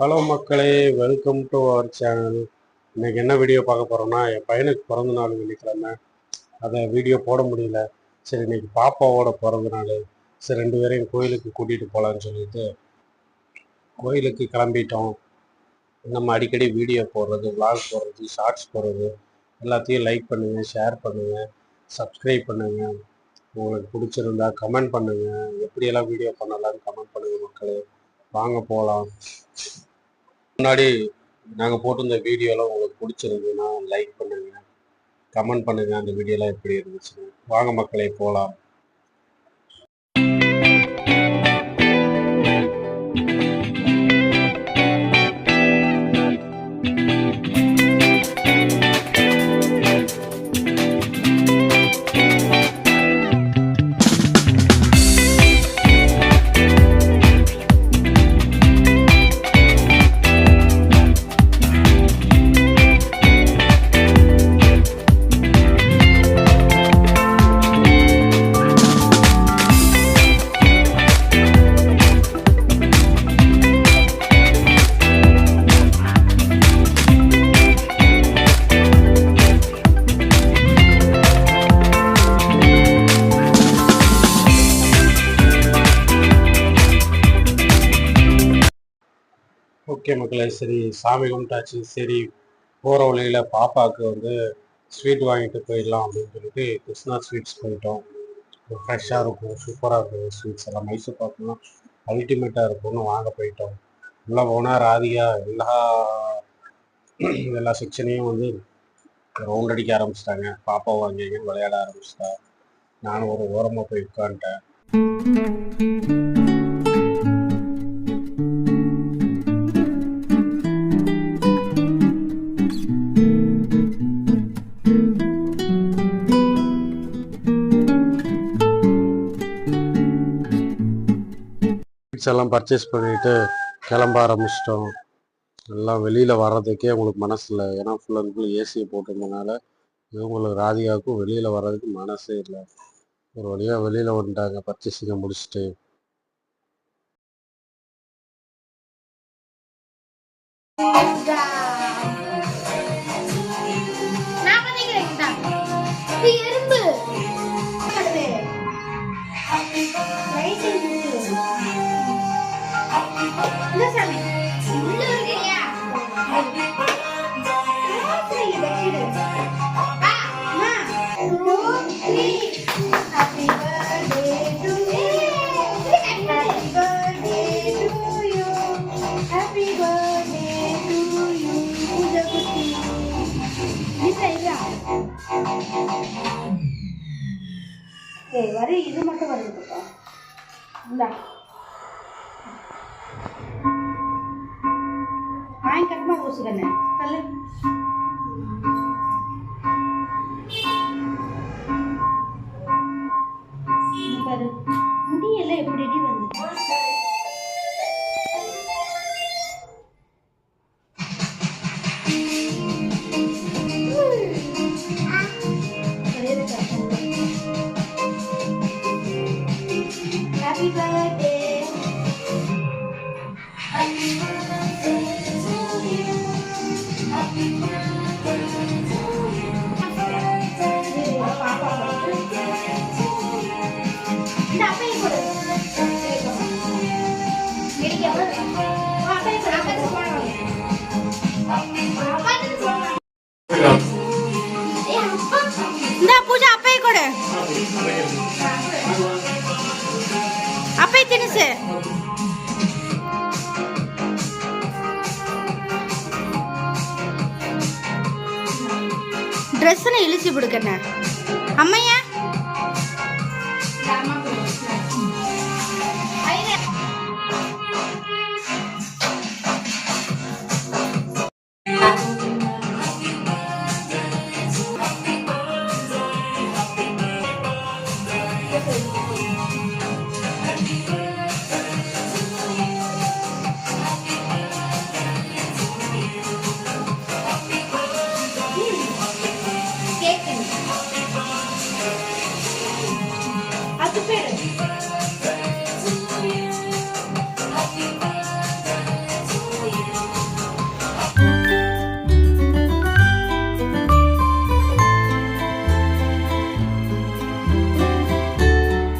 Hello மக்களே, welcome to our channel. இன்றைக்கி என்ன வீடியோ பார்க்க போகிறோம்னா, என் பையனுக்கு பிறந்த நாள் வெள்ளிக்கிழமை. அதை வீடியோ போட முடியல. சரி, இன்றைக்கி பாப்பாவோட பிறந்த நாள். சரி, 2 பேரையும் கோயிலுக்கு கூட்டிகிட்டு போகலான்னு சொல்லிட்டு கோயிலுக்கு கிளம்பிட்டோம். நம்ம அடிக்கடி வீடியோ போடுறது, விளாக் போடுறது, ஷார்ட்ஸ் போடுறது எல்லாத்தையும் லைக் பண்ணுங்கள், ஷேர் பண்ணுங்கள், சப்ஸ்கிரைப் பண்ணுங்கள். உங்களுக்கு பிடிச்சிருந்தா கமெண்ட் பண்ணுங்கள். எப்படியெல்லாம் வீடியோ பண்ணலான்னு கமெண்ட் பண்ணுங்கள் மக்களே. வாங்க போகலாம். முன்னாடி நாங்கள் போட்டிருந்த வீடியோலாம் உங்களுக்கு பிடிச்சிருந்ததுன்னா லைக் பண்ணுங்கள், கமெண்ட் பண்ணுங்கள். அந்த வீடியோலாம் எப்படி இருந்துச்சு. வாங்க மக்களே போகலாம். ஓகே மக்களே, சரி சாமி கும்பிட்டாச்சு. சரி, போகிற வழியில் பாப்பாவுக்கு ஸ்வீட் வாங்கிட்டு போயிடலாம் அப்படின்னு சொல்லிட்டு கிருஷ்ணா ஸ்வீட்ஸ் போயிட்டோம். ஃப்ரெஷ்ஷாக இருக்கும், சூப்பராக இருக்கும். ஸ்வீட்ஸ் எல்லாம் மைசூர் பாக்குலாம் அல்டிமேட்டாக இருக்கும்னு வாங்க போயிட்டோம். உள்ளே போனால் ராதிகா எல்லா செக்ஷனையும் ரவுண்ட் அடிக்க ஆரம்பிச்சிட்டாங்க. பாப்பா வாங்கிங்கன்னு விளையாட ஆரம்பிச்சிட்டா. நானும் ஒரு ஓரமாக போய் உட்காந்துட்டேன். எல்லாம் பர்ச்சேஸ் பண்ணிட்டு கிளம்ப ஆரம்பிச்சிட்டோம். எல்லாம் வெளியில் வர்றதுக்கே உங்களுக்கு மனசு இல்லை. ஏன்னா ஃபுல் அண்ட் ஃபுல் ஏசியை போட்டிருந்தனால இவங்களுக்கு ராதிகாவுக்கும் வெளியில் வர்றதுக்கு மனசே இல்லை. ஒரு வழியாக வெளியில் வந்துட்டாங்க பர்ச்சேஸிங்கை முடிச்சுட்டு. வரி இது மட்டும் வருதுப்பா. இந்தா வாங்கி கட்டமா யோசிக்கண்ணே கல்லு. பாரு முடியெல்லாம் எப்படி வந்து Happy birthday. Happy birthday to you. Happy birthday to you. Happy birthday to you. Nah, apa yang boleh? Jadi apa? Apa yang berapa itu sekarang? Apa itu sekarang? Nah, puja apa yang boleh? apa itu sih? Dress nya ilusi bukan? Amma ya?